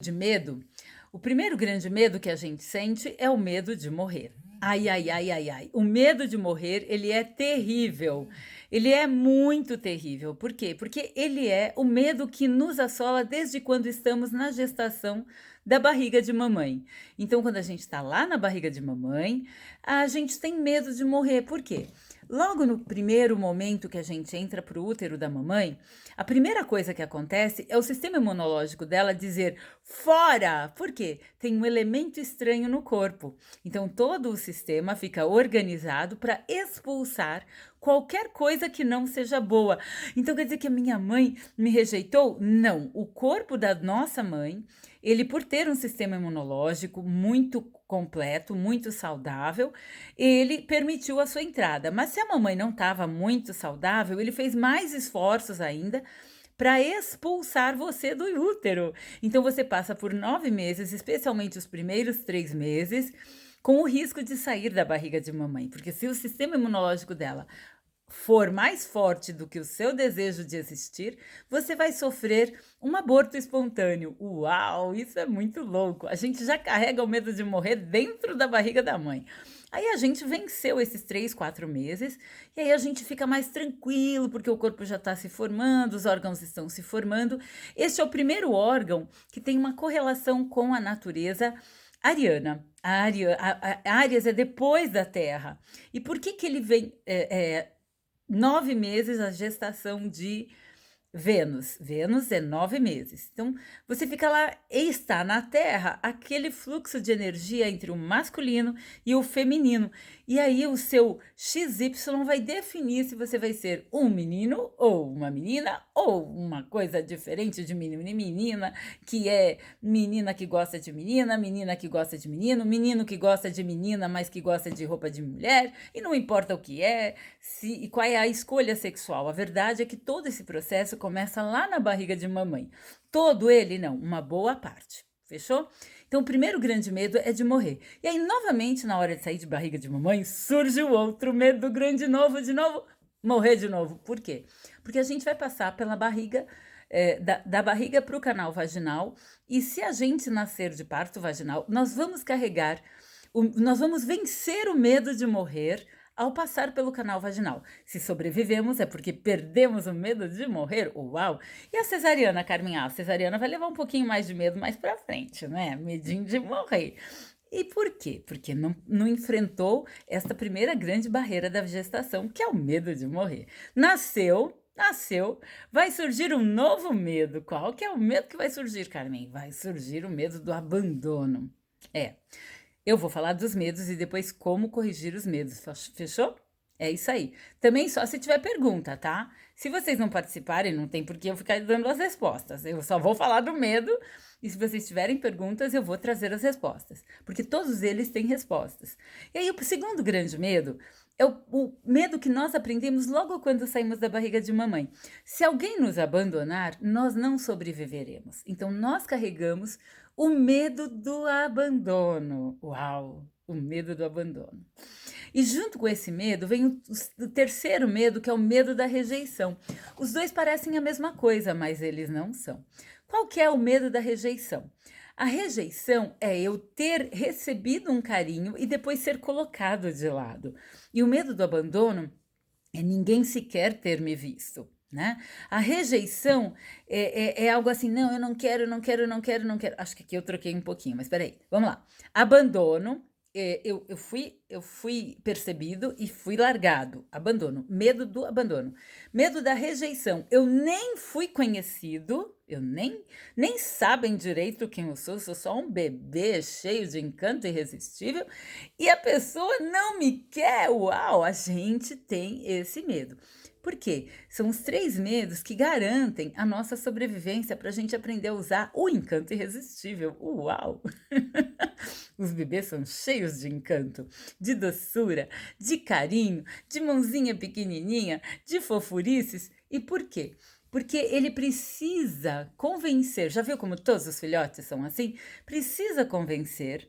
de medo, o primeiro grande medo que a gente sente é o medo de morrer. Ai, ai, ai, ai, ai. O medo de morrer, ele é terrível. Ele é muito terrível. Por quê? Porque ele é o medo que nos assola desde quando estamos na gestação da barriga de mamãe. Então, quando a gente está lá na barriga de mamãe, a gente tem medo de morrer. Por quê? Logo no primeiro momento que a gente entra para o útero da mamãe, a primeira coisa que acontece é o sistema imunológico dela dizer fora! Por quê? Tem um elemento estranho no corpo. Então todo o sistema fica organizado para expulsar qualquer coisa que não seja boa. Então quer dizer que a minha mãe me rejeitou? Não. O corpo da nossa mãe, ele por ter um sistema imunológico muito completo, muito saudável, ele permitiu a sua entrada. Mas se a mamãe não estava muito saudável, ele fez mais esforços ainda para expulsar você do útero. Então você passa por 9 meses, especialmente os primeiros 3 meses, com o risco de sair da barriga de mamãe, porque se o sistema imunológico dela for mais forte do que o seu desejo de existir, você vai sofrer um aborto espontâneo. Uau, isso é muito louco. A gente já carrega o medo de morrer dentro da barriga da mãe. Aí a gente venceu esses 3, 4 meses e aí a gente fica mais tranquilo porque o corpo já está se formando, os órgãos estão se formando. Este é o primeiro órgão que tem uma correlação com a natureza ariana. A Áries é depois da Terra. E por que ele vem 9 meses a gestação de Vênus. Vênus é 9 meses. Então, você fica lá e está na Terra aquele fluxo de energia entre o masculino e o feminino. E aí o seu XY vai definir se você vai ser um menino ou uma menina ou uma coisa diferente de menino e menina, que é menina que gosta de menina, menina que gosta de menino, menino que gosta de menina, mas que gosta de roupa de mulher, e não importa o que é, e qual é a escolha sexual. A verdade é que todo esse processo começa lá na barriga de mamãe. Todo ele, não, uma boa parte. Fechou? Então, o primeiro grande medo é de morrer. E aí, novamente, na hora de sair de barriga de mamãe, surge o outro medo grande de novo, morrer de novo. Por quê? Porque a gente vai passar pela barriga, da barriga para o canal vaginal, e se a gente nascer de parto vaginal, nós vamos carregar, nós vamos vencer o medo de morrer ao passar pelo canal vaginal. Se sobrevivemos é porque perdemos o medo de morrer. Uau! E a cesariana, Carmen? A cesariana vai levar um pouquinho mais de medo mais pra frente, né? Medinho de morrer. E por quê? Porque não enfrentou esta primeira grande barreira da gestação, que é o medo de morrer. Nasceu, vai surgir um novo medo. Qual que é o medo que vai surgir, Carmen? Vai surgir o medo do abandono. Eu vou falar dos medos e depois como corrigir os medos, fechou? É isso aí. Também só se tiver pergunta, tá? Se vocês não participarem, não tem por que eu ficar dando as respostas. Eu só vou falar do medo e se vocês tiverem perguntas, eu vou trazer as respostas. Porque todos eles têm respostas. E aí, o segundo grande medo é o medo que nós aprendemos logo quando saímos da barriga de mamãe. Se alguém nos abandonar, nós não sobreviveremos. Então, nós carregamos o medo do abandono. Uau! O medo do abandono. E junto com esse medo vem o terceiro medo, que é o medo da rejeição. Os dois parecem a mesma coisa, mas eles não são. Qual que é o medo da rejeição? A rejeição é eu ter recebido um carinho e depois ser colocado de lado. E o medo do abandono é ninguém sequer ter me visto. Né? A rejeição é algo assim, não, eu não quero, não quero, não quero, não quero. Acho que aqui eu troquei um pouquinho, mas peraí, vamos lá. Abandono, eu fui percebido e fui largado. Abandono, medo do abandono. Medo da rejeição, eu nem fui conhecido, eu nem sabem direito quem eu sou só um bebê cheio de encanto irresistível e a pessoa não me quer. Uau, a gente tem esse medo. Por quê? São os 3 medos que garantem a nossa sobrevivência para a gente aprender a usar o encanto irresistível. Uau! Os bebês são cheios de encanto, de doçura, de carinho, de mãozinha pequenininha, de fofurices. E por quê? Porque ele precisa convencer, já viu como todos os filhotes são assim? Precisa convencer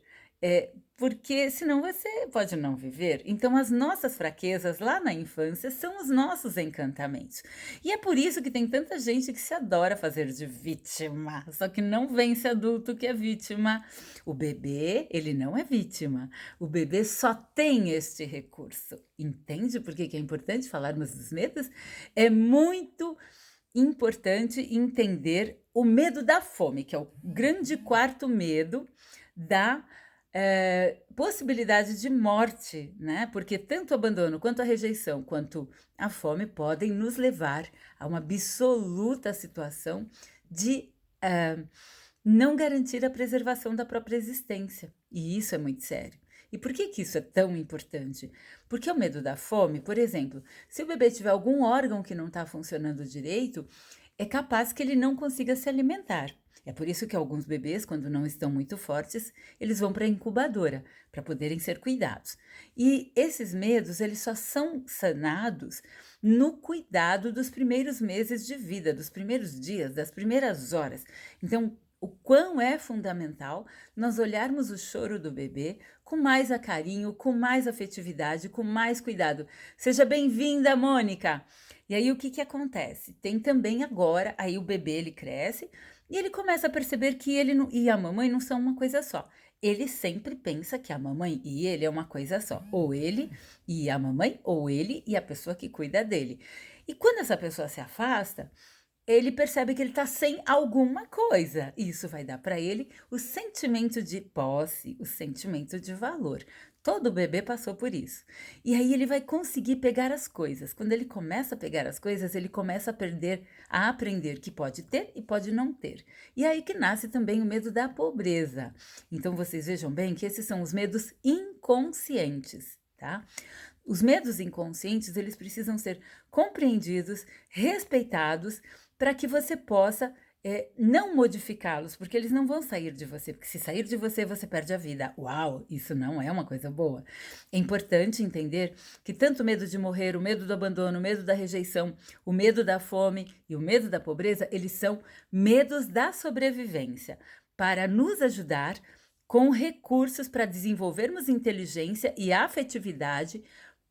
Porque senão você pode não viver. Então, as nossas fraquezas lá na infância são os nossos encantamentos. E é por isso que tem tanta gente que se adora fazer de vítima, só que não vence adulto que é vítima. O bebê, ele não é vítima. O bebê só tem este recurso. Entende por que que é importante falarmos dos medos? É muito importante entender o medo da fome, que é o grande quarto medo da possibilidade de morte, né? Porque tanto o abandono, quanto a rejeição, quanto a fome podem nos levar a uma absoluta situação de não garantir a preservação da própria existência. E isso é muito sério. E por que que isso é tão importante? Porque o medo da fome, por exemplo, se o bebê tiver algum órgão que não está funcionando direito, é capaz que ele não consiga se alimentar. É por isso que alguns bebês, quando não estão muito fortes, eles vão para a incubadora para poderem ser cuidados. E esses medos, eles só são sanados no cuidado dos primeiros meses de vida, dos primeiros dias, das primeiras horas. Então, o quão é fundamental nós olharmos o choro do bebê com mais carinho, com mais afetividade, com mais cuidado. Seja bem-vinda, Mônica! E aí o que que acontece? Tem também agora, aí o bebê ele cresce e ele começa a perceber que ele e a mamãe não são uma coisa só. Ele sempre pensa que a mamãe e ele é uma coisa só. Ou ele e a mamãe, ou ele e a pessoa que cuida dele. E quando essa pessoa se afasta, ele percebe que ele está sem alguma coisa. Isso vai dar para ele o sentimento de posse, o sentimento de valor. Todo bebê passou por isso. E aí ele vai conseguir pegar as coisas. Quando ele começa a pegar as coisas, ele começa a aprender que pode ter e pode não ter. E aí que nasce também o medo da pobreza. Então vocês vejam bem que esses são os medos inconscientes, tá? Os medos inconscientes, eles precisam ser compreendidos, respeitados, para que você possa não modificá-los, porque eles não vão sair de você, porque se sair de você, você perde a vida. Uau, isso não é uma coisa boa. É importante entender que tanto o medo de morrer, o medo do abandono, o medo da rejeição, o medo da fome e o medo da pobreza, eles são medos da sobrevivência, para nos ajudar com recursos para desenvolvermos inteligência e afetividade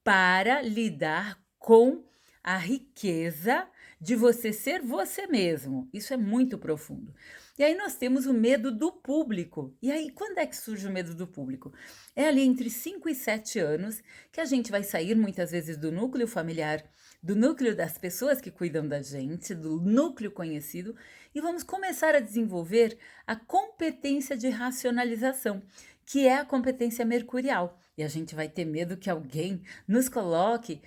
para lidar com a riqueza de você ser você mesmo. Isso é muito profundo. E aí nós temos o medo do público. E aí, quando é que surge o medo do público? É ali entre 5 e 7 anos que a gente vai sair muitas vezes do núcleo familiar, do núcleo das pessoas que cuidam da gente, do núcleo conhecido, e vamos começar a desenvolver a competência de racionalização, que é a competência mercurial. E a gente vai ter medo que alguém nos coloque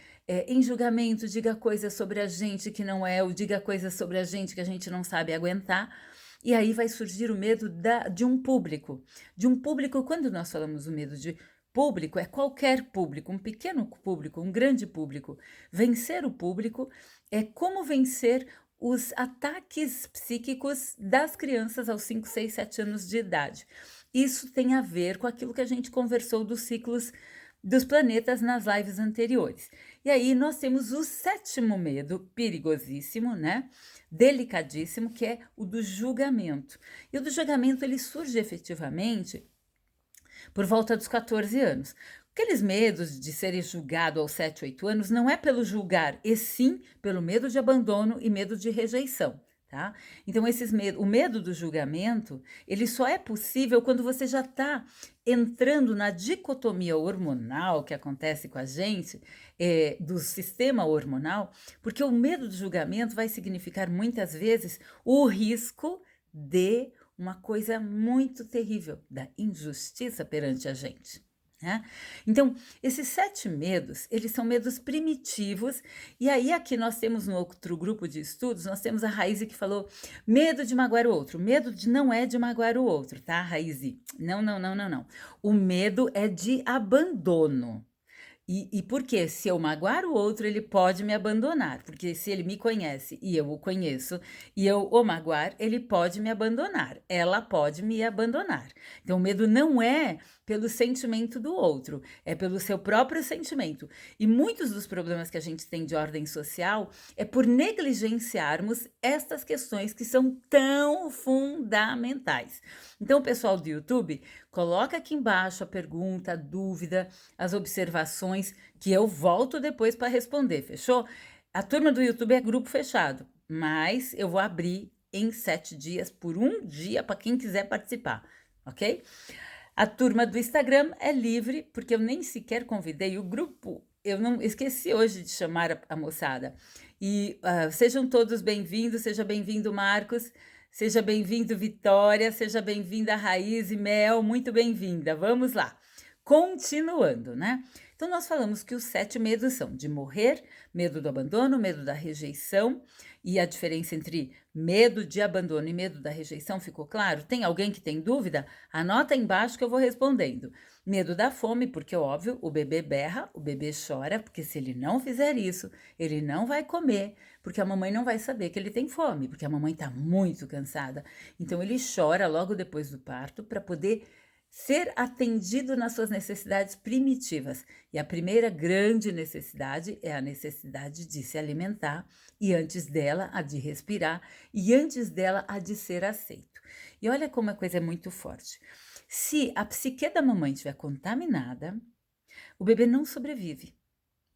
em julgamento, diga coisas sobre a gente que não é, ou diga coisas sobre a gente que a gente não sabe aguentar. E aí vai surgir o medo de um público. De um público, quando nós falamos o medo de público, é qualquer público, um pequeno público, um grande público. Vencer o público é como vencer os ataques psíquicos das crianças aos 5, 6, 7 anos de idade. Isso tem a ver com aquilo que a gente conversou dos ciclos dos planetas nas lives anteriores. E aí nós temos o sétimo medo, perigosíssimo, né? Delicadíssimo, que é o do julgamento. E o do julgamento, ele surge efetivamente por volta dos 14 anos. Aqueles medos de serem julgado aos 7, 8 anos não é pelo julgar, e sim pelo medo de abandono e medo de rejeição. Tá? Então, o medo do julgamento, ele só é possível quando você já está entrando na dicotomia hormonal que acontece com a gente, do sistema hormonal, porque o medo do julgamento vai significar muitas vezes o risco de uma coisa muito terrível, da injustiça perante a gente. Né? Então, esses 7 medos, eles são medos primitivos, e aí aqui nós temos no outro grupo de estudos, nós temos a Raize que falou medo de magoar o outro. Medo não é de magoar o outro, tá, Raize? Não. O medo é de abandono. E porque se eu magoar o outro, ele pode me abandonar. Porque se ele me conhece e eu o conheço, e eu o magoar, ele pode me abandonar. Ela pode me abandonar. Então, o medo não é pelo sentimento do outro, é pelo seu próprio sentimento. E muitos dos problemas que a gente tem de ordem social é por negligenciarmos estas questões que são tão fundamentais. Então, pessoal do YouTube, coloca aqui embaixo a pergunta, a dúvida, as observações, que eu volto depois para responder, fechou? A turma do YouTube é grupo fechado, mas eu vou abrir em 7 dias, por um dia, para quem quiser participar, ok? A turma do Instagram é livre, porque eu nem sequer convidei o grupo. Eu não esqueci hoje de chamar a moçada. E sejam todos bem-vindos, seja bem-vindo, Marcos, seja bem-vindo, Vitória, seja bem-vinda, Raiz e Mel, muito bem-vinda. Vamos lá. Continuando, né? Então, nós falamos que os 7 medos são de morrer, medo do abandono, medo da rejeição, e a diferença entre medo de abandono e medo da rejeição ficou claro? Tem alguém que tem dúvida? Anota aí embaixo que eu vou respondendo. Medo da fome, porque óbvio, o bebê berra, o bebê chora, porque se ele não fizer isso, ele não vai comer, porque a mamãe não vai saber que ele tem fome, porque a mamãe está muito cansada. Então ele chora logo depois do parto para poder ser atendido nas suas necessidades primitivas. E a primeira grande necessidade é a necessidade de se alimentar, e antes dela, a de respirar, e antes dela, a de ser aceito. E olha como a coisa é muito forte. Se a psique da mamãe estiver contaminada, o bebê não sobrevive.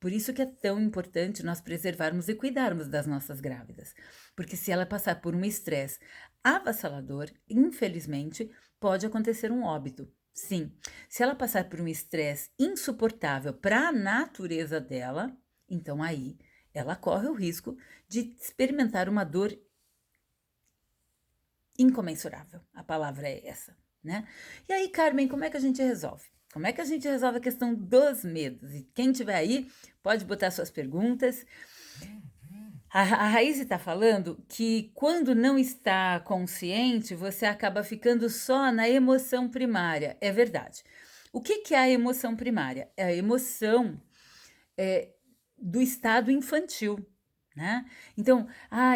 Por isso que é tão importante nós preservarmos e cuidarmos das nossas grávidas. Porque se ela passar por um estresse avassalador, infelizmente, pode acontecer um óbito. Sim, se ela passar por um estresse insuportável para a natureza dela, então aí ela corre o risco de experimentar uma dor incomensurável. A palavra é essa, né? E aí, Carmen, como é que a gente resolve? Como é que a gente resolve a questão dos medos? E quem tiver aí, pode botar suas perguntas. A Raíssa está falando que quando não está consciente, você acaba ficando só na emoção primária. É verdade. O que é a emoção primária? É a emoção do estado infantil, né? Então,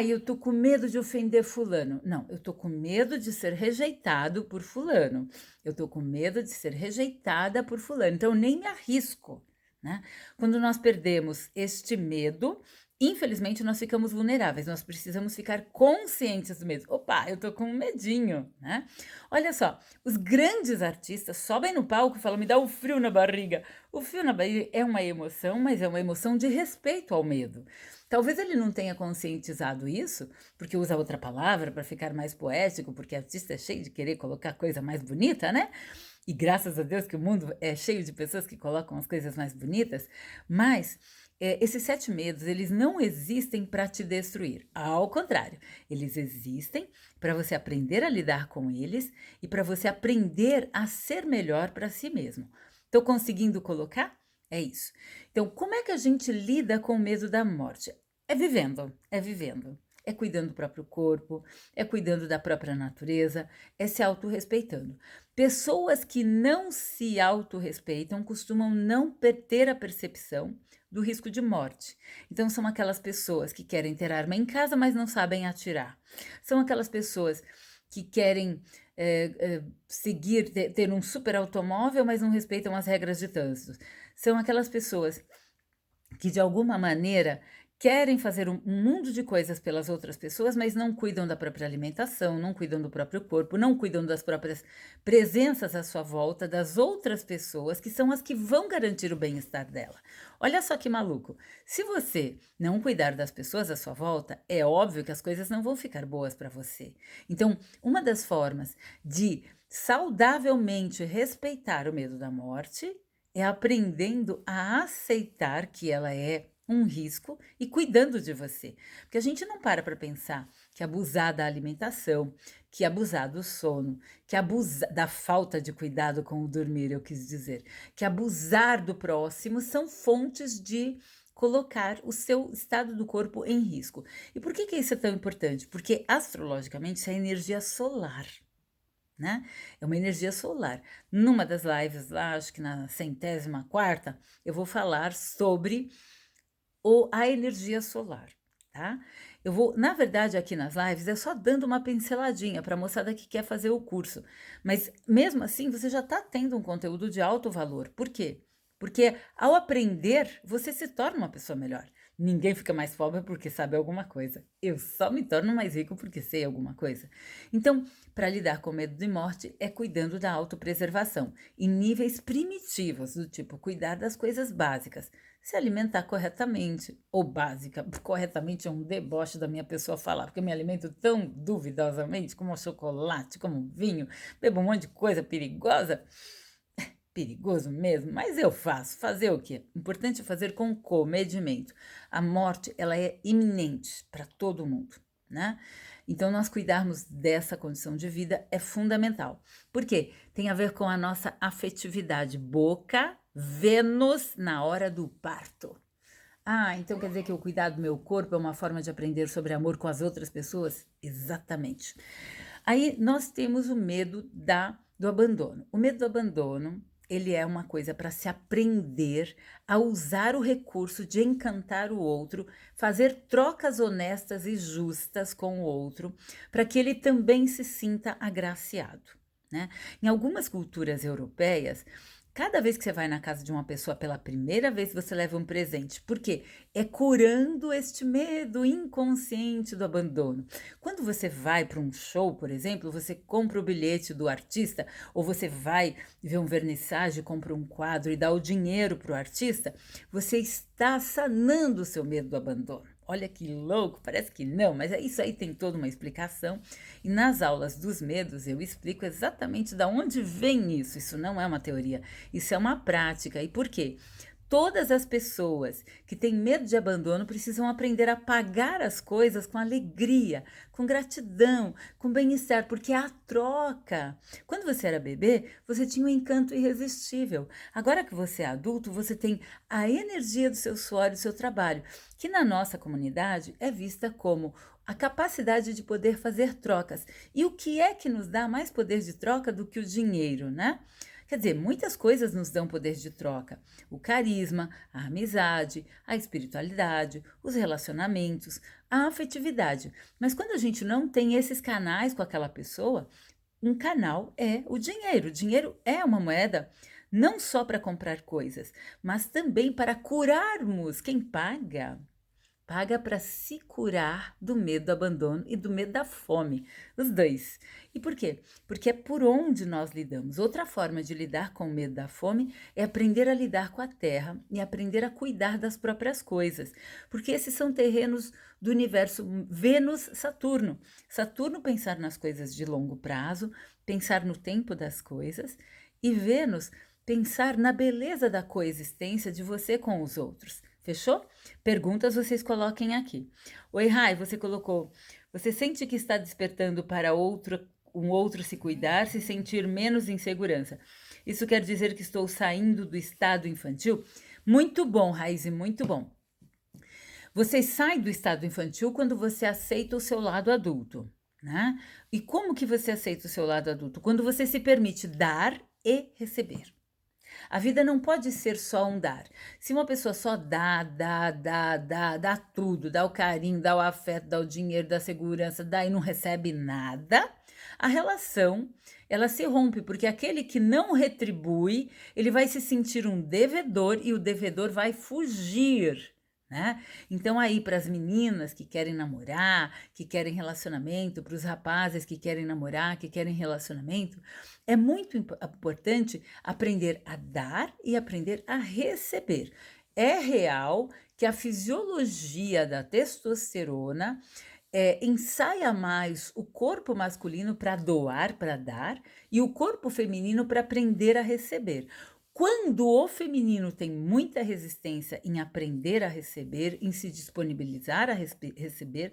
eu tô com medo de ofender fulano. Não, eu tô com medo de ser rejeitado por fulano. Eu tô com medo de ser rejeitada por fulano. Então, eu nem me arrisco, né? Quando nós perdemos este medo, infelizmente, nós ficamos vulneráveis. Nós precisamos ficar conscientes do medo. Opa, eu tô com um medinho, né? Olha só, os grandes artistas sobem no palco e falam, me dá um frio na barriga. O frio na barriga é uma emoção, mas é uma emoção de respeito ao medo. Talvez ele não tenha conscientizado isso, porque usa outra palavra para ficar mais poético, porque artista é cheio de querer colocar coisa mais bonita, né? E graças a Deus que o mundo é cheio de pessoas que colocam as coisas mais bonitas, mas esses 7 medos, eles não existem para te destruir. Ao contrário, eles existem para você aprender a lidar com eles e para você aprender a ser melhor para si mesmo. Estou conseguindo colocar? É isso. Então, como é que a gente lida com o medo da morte? É vivendo, é vivendo. É cuidando do próprio corpo, é cuidando da própria natureza, é se autorrespeitando. Pessoas que não se autorrespeitam costumam não ter a percepção do risco de morte. Então, são aquelas pessoas que querem ter arma em casa, mas não sabem atirar. São aquelas pessoas que querem seguir, ter um super automóvel, mas não respeitam as regras de trânsito. São aquelas pessoas que, de alguma maneira, querem fazer um mundo de coisas pelas outras pessoas, mas não cuidam da própria alimentação, não cuidam do próprio corpo, não cuidam das próprias presenças à sua volta, das outras pessoas, que são as que vão garantir o bem-estar dela. Olha só que maluco. Se você não cuidar das pessoas à sua volta, é óbvio que as coisas não vão ficar boas para você. Então, uma das formas de saudavelmente respeitar o medo da morte é aprendendo a aceitar que ela é um risco e cuidando de você. Porque a gente não para pensar que abusar da alimentação, que abusar do sono, que abusar da falta de cuidado com o dormir, eu quis dizer, que abusar do próximo são fontes de colocar o seu estado do corpo em risco. E por que isso é tão importante? Porque astrologicamente isso é energia solar, né? É uma energia solar. Numa das lives lá, acho que na 104ª, eu vou falar sobre a energia solar, tá? Eu vou, na verdade, aqui nas lives, é só dando uma pinceladinha para a moçada que quer fazer o curso. Mas mesmo assim, você já está tendo um conteúdo de alto valor. Por quê? Porque ao aprender, você se torna uma pessoa melhor. Ninguém fica mais pobre porque sabe alguma coisa. Eu só me torno mais rico porque sei alguma coisa. Então, para lidar com medo de morte, é cuidando da autopreservação, em níveis primitivos, do tipo cuidar das coisas básicas, se alimentar corretamente, ou básica, corretamente é um deboche da minha pessoa falar, porque eu me alimento tão duvidosamente, como chocolate, como vinho, bebo um monte de coisa perigosa, perigoso mesmo, mas eu faço. Fazer o quê? Importante é fazer com comedimento. A morte, ela é iminente para todo mundo, né? Então, nós cuidarmos dessa condição de vida é fundamental. Por quê? Tem a ver com a nossa afetividade. Boca, Vênus na hora do parto. Ah, então quer dizer que o cuidar do meu corpo é uma forma de aprender sobre amor com as outras pessoas? Exatamente. Aí nós temos o medo do abandono. O medo do abandono, ele é uma coisa para se aprender a usar o recurso de encantar o outro, fazer trocas honestas e justas com o outro, para que ele também se sinta agraciado, né? Em algumas culturas europeias, cada vez que você vai na casa de uma pessoa pela primeira vez, você leva um presente. Por quê? É curando este medo inconsciente do abandono. Quando você vai para um show, por exemplo, você compra o bilhete do artista, ou você vai ver um vernissage, compra um quadro e dá o dinheiro para o artista, você está sanando o seu medo do abandono. Olha que louco, parece que não, mas isso aí tem toda uma explicação. E nas aulas dos medos eu explico exatamente de onde vem isso. Isso não é uma teoria, isso é uma prática. E por quê? Todas as pessoas que têm medo de abandono precisam aprender a pagar as coisas com alegria, com gratidão, com bem-estar, porque é a troca. Quando você era bebê, você tinha um encanto irresistível. Agora que você é adulto, você tem a energia do seu suor e do seu trabalho, que na nossa comunidade é vista como a capacidade de poder fazer trocas. E o que é que nos dá mais poder de troca do que o dinheiro, né? Quer dizer, muitas coisas nos dão poder de troca. O carisma, a amizade, a espiritualidade, os relacionamentos, a afetividade. Mas quando a gente não tem esses canais com aquela pessoa, um canal é o dinheiro. O dinheiro é uma moeda não só para comprar coisas, mas também para curarmos. Quem paga? Paga para se curar do medo do abandono e do medo da fome, os dois. E por quê? Porque é por onde nós lidamos. Outra forma de lidar com o medo da fome é aprender a lidar com a terra e aprender a cuidar das próprias coisas, porque esses são terrenos do universo Vênus-Saturno. Saturno pensar nas coisas de longo prazo, pensar no tempo das coisas, e Vênus pensar na beleza da coexistência de você com os outros. Fechou? Perguntas vocês coloquem aqui. Oi, Rai, você colocou. Você sente que está despertando para um outro se cuidar, se sentir menos insegurança. Isso quer dizer que estou saindo do estado infantil? Muito bom, Raize, muito bom. Você sai do estado infantil quando você aceita o seu lado adulto, né? E como que você aceita o seu lado adulto? Quando você se permite dar e receber. A vida não pode ser só um dar. Se uma pessoa só dá tudo, dá o carinho, dá o afeto, dá o dinheiro, dá a segurança, dá e não recebe nada, a relação, ela se rompe, porque aquele que não retribui, ele vai se sentir um devedor e o devedor vai fugir. Né? Então aí para as meninas que querem namorar, que querem relacionamento, para os rapazes que querem namorar, que querem relacionamento, é muito importante aprender a dar e aprender a receber. É real que a fisiologia da testosterona ensaia mais o corpo masculino para doar, para dar, e o corpo feminino para aprender a receber. quando o feminino tem muita resistência em aprender a receber, em se disponibilizar a receber,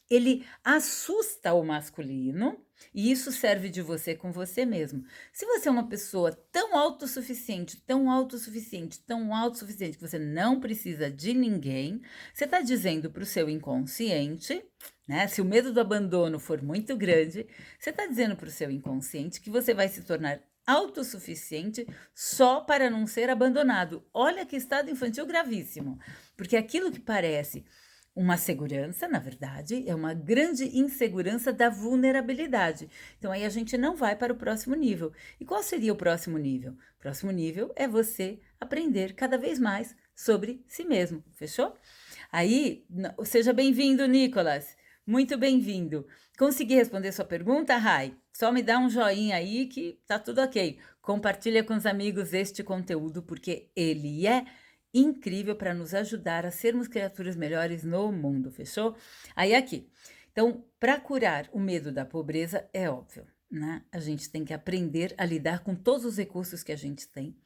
ele assusta o masculino, e isso serve de você com você mesmo. Se você é uma pessoa tão autossuficiente, tão autossuficiente, tão autossuficiente, que você não precisa de ninguém, você está dizendo para o seu inconsciente, né? Se o medo do abandono for muito grande, você está dizendo para o seu inconsciente que você vai se tornar autossuficiente só para não ser abandonado. Olha que estado infantil gravíssimo, porque aquilo que parece uma segurança, na verdade, é uma grande insegurança da vulnerabilidade. Então aí a gente não vai para o próximo nível. E qual seria o próximo nível? O próximo nível é você aprender cada vez mais sobre si mesmo, fechou? Aí, seja bem-vindo, Nicolas. Muito bem-vindo. Consegui responder sua pergunta, Rai? Só me dá um joinha aí que tá tudo ok. Compartilha com os amigos este conteúdo porque ele é incrível para nos ajudar a sermos criaturas melhores no mundo, fechou? Aí aqui. Então, para curar o medo da pobreza, é óbvio, né? A gente tem que aprender a lidar com todos os recursos que a gente tem.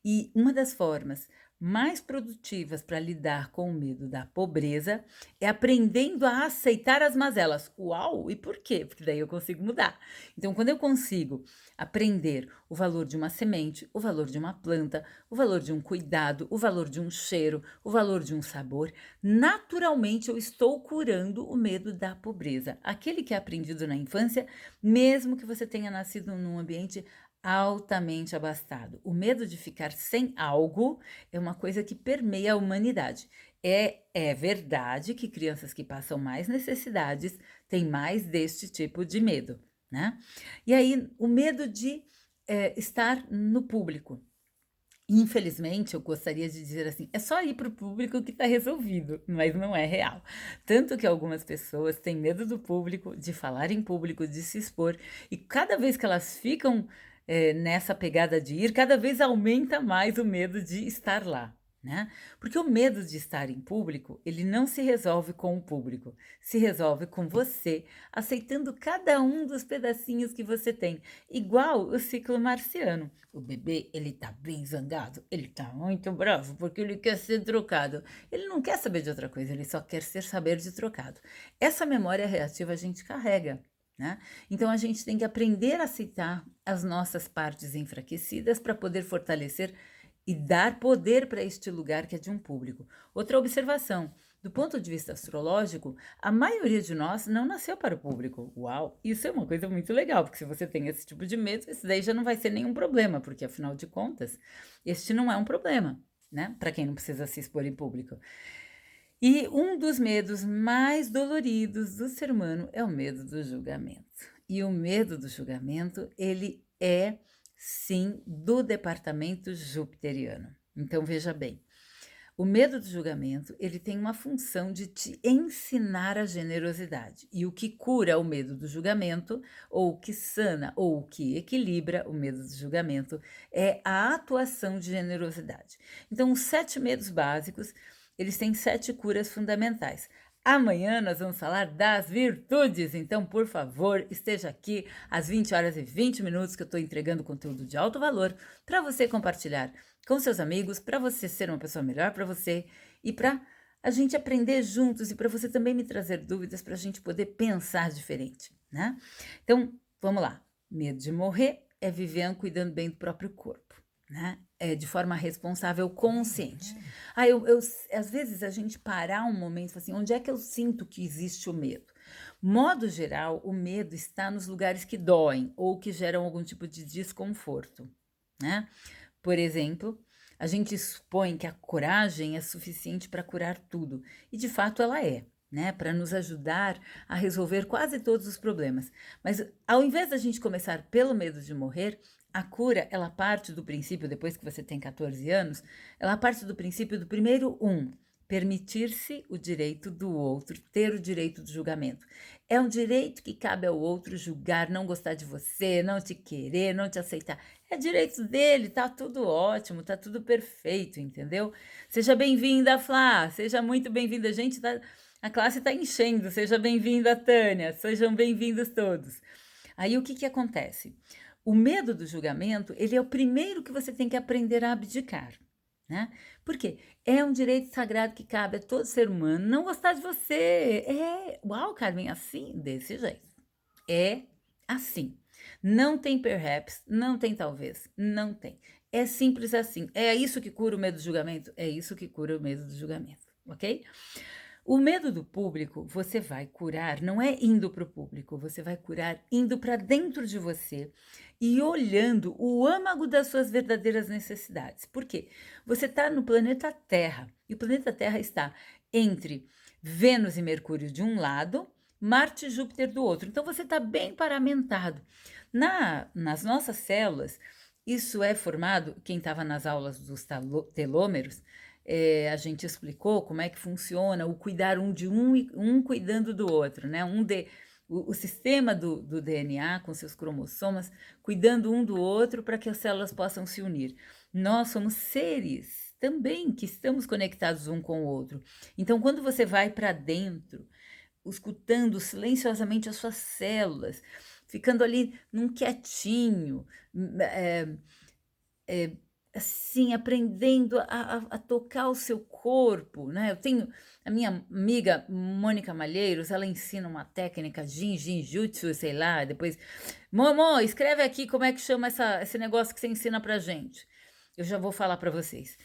E uma das formas mais produtivas para lidar com o medo da pobreza é aprendendo a aceitar as mazelas. Uau! E por quê? Porque daí eu consigo mudar. Então, quando eu consigo aprender o valor de uma semente, o valor de uma planta, o valor de um cuidado, o valor de um cheiro, o valor de um sabor, naturalmente eu estou curando o medo da pobreza. Aquele que é aprendido na infância, mesmo que você tenha nascido num ambiente altamente abastado. O medo de ficar sem algo é uma coisa que permeia a humanidade. É verdade que crianças que passam mais necessidades têm mais deste tipo de medo, né? E aí, o medo de estar no público. Infelizmente, eu gostaria de dizer assim, é só ir para o público que está resolvido, mas não é real. Tanto que algumas pessoas têm medo do público, de falar em público, de se expor, e cada vez que elas ficam nessa pegada de ir, cada vez aumenta mais o medo de estar lá, né? Porque o medo de estar em público, ele não se resolve com o público, se resolve com você, aceitando cada um dos pedacinhos que você tem, igual o ciclo marciano. O bebê, ele tá bem zangado, ele tá muito bravo porque ele quer ser trocado. Ele não quer saber de outra coisa, ele só quer saber de trocado. Essa memória reativa a gente carrega, né? Então a gente tem que aprender a aceitar as nossas partes enfraquecidas para poder fortalecer e dar poder para este lugar que é de um público. Outra observação, do ponto de vista astrológico, a maioria de nós não nasceu para o público. Uau! Isso é uma coisa muito legal, porque se você tem esse tipo de medo, isso daí já não vai ser nenhum problema, porque afinal de contas, este não é um problema, né? Para quem não precisa se expor em público. E um dos medos mais doloridos do ser humano é o medo do julgamento. E o medo do julgamento, ele é, sim, do departamento jupiteriano. Então, veja bem, o medo do julgamento, ele tem uma função de te ensinar a generosidade. E o que cura o medo do julgamento, ou o que sana, ou o que equilibra o medo do julgamento, é a atuação de generosidade. Então, os 7 medos básicos, eles têm 7 curas fundamentais. Amanhã nós vamos falar das virtudes, então, por favor, esteja aqui às 20 horas e 20 minutos que eu estou entregando conteúdo de alto valor para você compartilhar com seus amigos, para você ser uma pessoa melhor para você e para a gente aprender juntos e para você também me trazer dúvidas para a gente poder pensar diferente, né? Então, vamos lá. Medo de morrer é viver cuidando bem do próprio corpo, né? De forma responsável, consciente. Às vezes a gente parar um momento e falar assim, onde é que eu sinto que existe o medo? Modo geral, o medo está nos lugares que doem ou que geram algum tipo de desconforto, né? Por exemplo, a gente supõe que a coragem é suficiente para curar tudo, e de fato ela é, né? Para nos ajudar a resolver quase todos os problemas. Mas ao invés da gente começar pelo medo de morrer, a cura, ela parte do princípio, depois que você tem 14 anos, ela parte do princípio do primeiro permitir-se o direito do outro, ter o direito do julgamento. É um direito que cabe ao outro julgar, não gostar de você, não te querer, não te aceitar. É direito dele, tá tudo ótimo, tá tudo perfeito, entendeu? Seja bem-vinda, Flá, seja muito bem-vinda. Gente, a classe tá enchendo, seja bem-vinda, Tânia, sejam bem-vindos todos. Aí o que acontece? O medo do julgamento, ele é o primeiro que você tem que aprender a abdicar, né? Por quê? É um direito sagrado que cabe a todo ser humano não gostar de você. Uau, Carmen, assim, desse jeito. É assim. Não tem perhaps, não tem talvez, não tem. É simples assim. É isso que cura o medo do julgamento? É isso que cura o medo do julgamento, ok? O medo do público você vai curar, não é indo para o público, você vai curar indo para dentro de você e olhando o âmago das suas verdadeiras necessidades. Por quê? Você está no planeta Terra e o planeta Terra está entre Vênus e Mercúrio de um lado, Marte e Júpiter do outro. Então você está bem paramentado. Nas nossas células, isso é formado, quem estava nas aulas dos telômeros, a gente explicou como é que funciona o cuidar um de um e um cuidando do outro, né? O sistema do DNA com seus cromossomas cuidando um do outro para que as células possam se unir. Nós somos seres também que estamos conectados um com o outro. Então, quando você vai para dentro, escutando silenciosamente as suas células, ficando ali num quietinho, é, é, assim, aprendendo a tocar o seu corpo, né? Eu tenho a minha amiga Mônica Malheiros, ela ensina uma técnica Jinjutsu, sei lá, depois... Momô, escreve aqui como é que chama esse negócio que você ensina pra gente. Eu já vou falar para vocês.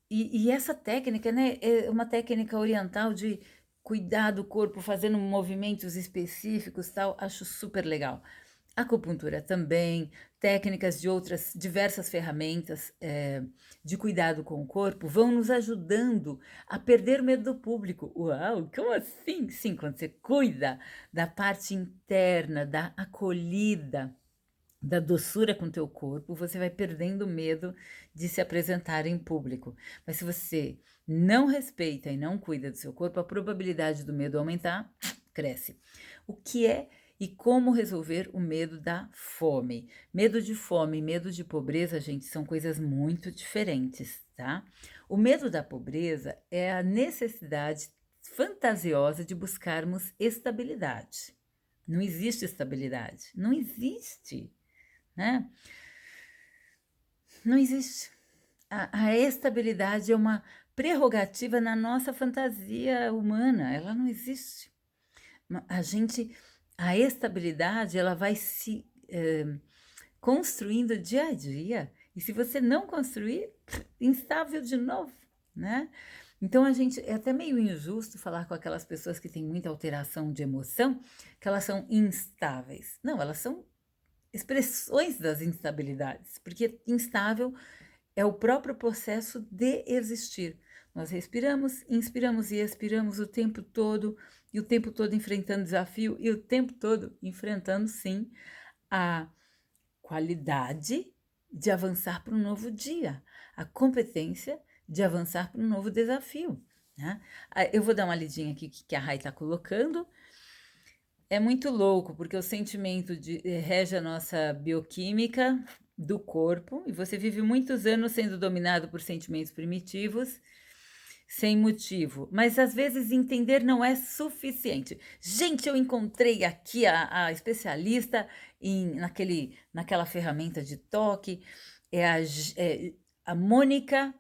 E essa técnica, né, é uma técnica oriental de cuidar do corpo, fazendo movimentos específicos, tal, acho super legal. Acupuntura também, técnicas de outras diversas ferramentas de cuidado com o corpo vão nos ajudando a perder o medo do público. Uau, como assim? Sim, quando você cuida da parte interna, da acolhida, da doçura com o teu corpo, você vai perdendo o medo de se apresentar em público. Mas se você não respeita e não cuida do seu corpo, a probabilidade do medo aumentar cresce. O que é e como resolver o medo da fome? Medo de fome e medo de pobreza, gente, são coisas muito diferentes, tá? O medo da pobreza é a necessidade fantasiosa de buscarmos estabilidade. Não existe estabilidade, não existe, né? Não existe. A estabilidade é uma prerrogativa na nossa fantasia humana, ela não existe. A estabilidade, ela vai se construindo dia a dia, e se você não construir, instável de novo, né? Então é até meio injusto falar com aquelas pessoas que têm muita alteração de emoção, que elas são instáveis. Não, elas são expressões das instabilidades, porque instável é o próprio processo de existir. Nós respiramos, inspiramos e expiramos o tempo todo, e o tempo todo enfrentando desafio, e o tempo todo enfrentando, sim, a qualidade de avançar para um novo dia, a competência de avançar para um novo desafio, né? Eu vou dar uma lidinha aqui que a Rai está colocando. É muito louco, porque o sentimento rege a nossa bioquímica do corpo, e você vive muitos anos sendo dominado por sentimentos primitivos, sem motivo. Mas às vezes entender não é suficiente. Gente, eu encontrei aqui a especialista naquela ferramenta de toque, a Mônica.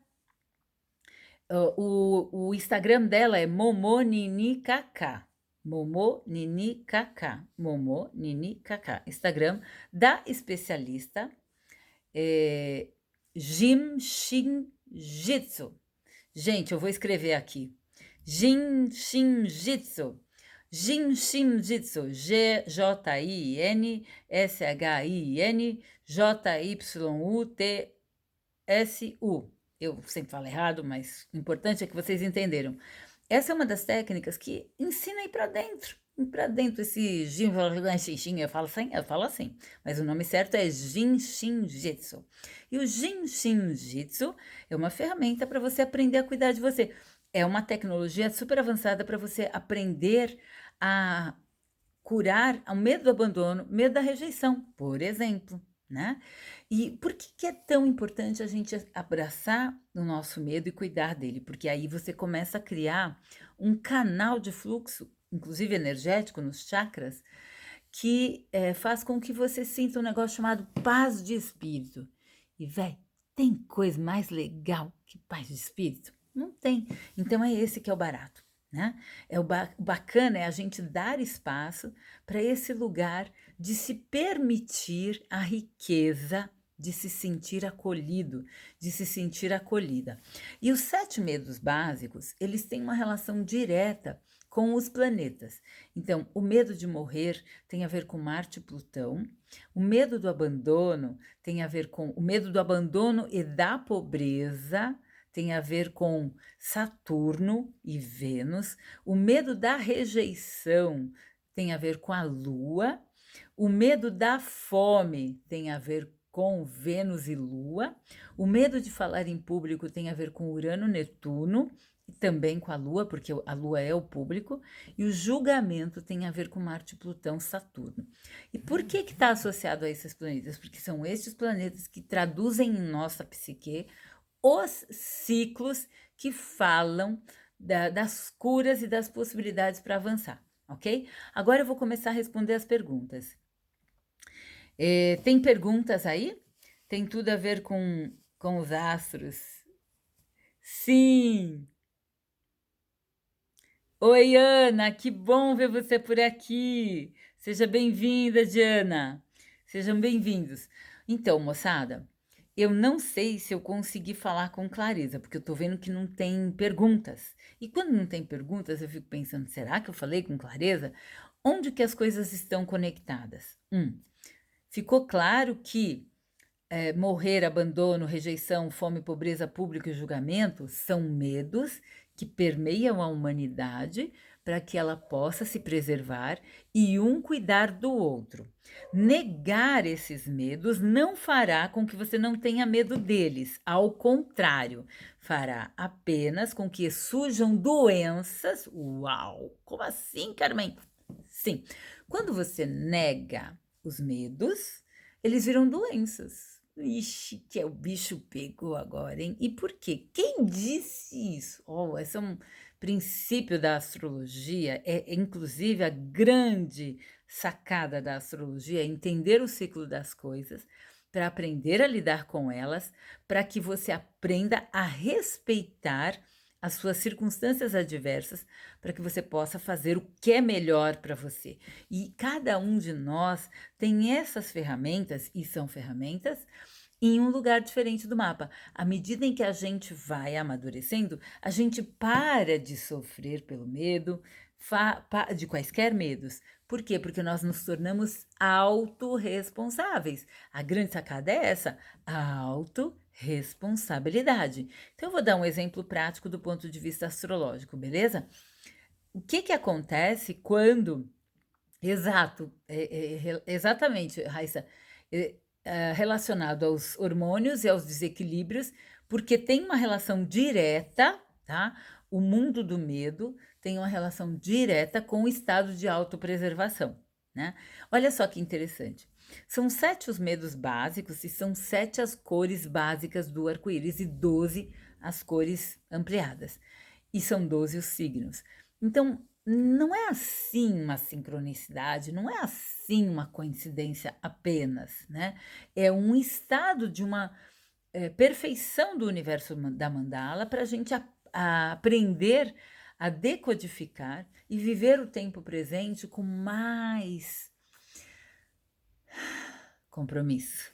O Instagram dela é momoninikaká. Momoninikaká. Momoninikaká. Instagram da especialista Jim Shin Jitsu. Gente, eu vou escrever aqui. Jin Shin Jitsu. Jin Shin Jitsu. JinShinJitsu. Eu sempre falo errado, mas o importante é que vocês entenderam. Essa é uma das técnicas que ensina a ir para dentro. Ir para dentro, esse Jin, eu falo assim, mas o nome certo é Jin Shin Jitsu. E o Jin Shin Jitsu é uma ferramenta para você aprender a cuidar de você. É uma tecnologia super avançada para você aprender a curar o medo do abandono, medo da rejeição, por exemplo, né? E por que é tão importante a gente abraçar o nosso medo e cuidar dele? Porque aí você começa a criar um canal de fluxo, inclusive energético, nos chakras, que faz com que você sinta um negócio chamado paz de espírito. E, véi, tem coisa mais legal que paz de espírito? Não tem. Então é esse que é o barato, né? O bacana é a gente dar espaço para esse lugar de se permitir a riqueza, de se sentir acolhido, de se sentir acolhida. E os 7 medos básicos, eles têm uma relação direta com os planetas. Então, o medo de morrer tem a ver com Marte e Plutão. O medo do abandono tem a ver com o medo do abandono e da pobreza, tem a ver com Saturno e Vênus. O medo da rejeição tem a ver com a Lua. O medo da fome tem a ver com Vênus e Lua. O medo de falar em público tem a ver com Urano, Netuno, e também com a Lua, porque a Lua é o público. E o julgamento tem a ver com Marte, Plutão, Saturno. E por que está associado a esses planetas? Porque são estes planetas que traduzem em nossa psique os ciclos que falam das curas e das possibilidades para avançar, ok? Agora eu vou começar a responder as perguntas. Tem perguntas aí? Tem tudo a ver com os astros? Sim! Oi, Ana, que bom ver você por aqui. Seja bem-vinda, Diana. Sejam bem-vindos. Então, moçada, eu não sei se eu consegui falar com clareza, porque eu tô vendo que não tem perguntas. E quando não tem perguntas, eu fico pensando, será que eu falei com clareza? Onde que as coisas estão conectadas? Ficou claro que morrer, abandono, rejeição, fome, pobreza, público e julgamento são medos que permeiam a humanidade para que ela possa se preservar e um cuidar do outro. Negar esses medos não fará com que você não tenha medo deles, ao contrário, fará apenas com que surjam doenças. Uau! Como assim, Carmen? Sim, quando você nega os medos, eles viram doenças. Ixi, que é o bicho pegou agora, hein? E por quê? Quem disse isso? Oh, esse é um princípio da astrologia, é inclusive a grande sacada da astrologia, é entender o ciclo das coisas, para aprender a lidar com elas, para que você aprenda a respeitar as suas circunstâncias adversas, para que você possa fazer o que é melhor para você. E cada um de nós tem essas ferramentas, e são ferramentas, em um lugar diferente do mapa. À medida em que a gente vai amadurecendo, a gente para de sofrer pelo medo, de quaisquer medos. Por quê? Porque nós nos tornamos autorresponsáveis. A grande sacada é essa, a autorresponsabilidade. Então, eu vou dar um exemplo prático do ponto de vista astrológico, beleza? O que acontece quando... Exato, exatamente, Raíssa, relacionado aos hormônios e aos desequilíbrios, porque tem uma relação direta, tá? O mundo do medo tem uma relação direta com o estado de autopreservação, né? Olha só que interessante. São 7 os medos básicos e são 7 as cores básicas do arco-íris e 12 as cores ampliadas. E são 12 os signos. Então, não é assim uma sincronicidade, não é assim uma coincidência apenas, né? É um estado de uma perfeição do universo da mandala para a gente aprender a decodificar e viver o tempo presente com mais compromisso.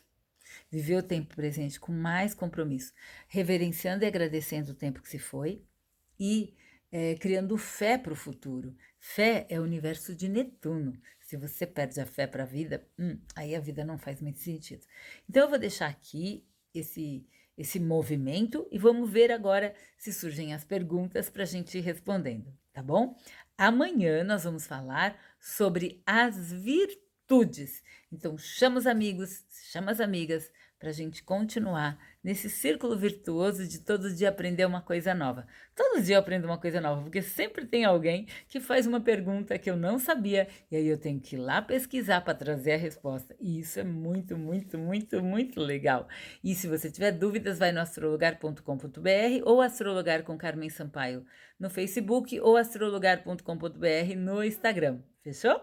Viver o tempo presente com mais compromisso, reverenciando e agradecendo o tempo que se foi e criando fé para o futuro. Fé é o universo de Netuno. Se você perde a fé para a vida, aí a vida não faz muito sentido. Então eu vou deixar aqui esse movimento e vamos ver agora se surgem as perguntas para a gente ir respondendo, tá bom? Amanhã nós vamos falar sobre as virtudes. Então chama os amigos, chama as amigas para a gente continuar nesse círculo virtuoso de todo dia aprender uma coisa nova. Todo dia eu aprendo uma coisa nova, porque sempre tem alguém que faz uma pergunta que eu não sabia, e aí eu tenho que ir lá pesquisar para trazer a resposta. E isso é muito, muito, muito, muito legal. E se você tiver dúvidas, vai no astrologar.com.br ou Astrologar com Carmen Sampaio no Facebook ou astrologar.com.br no Instagram. Fechou?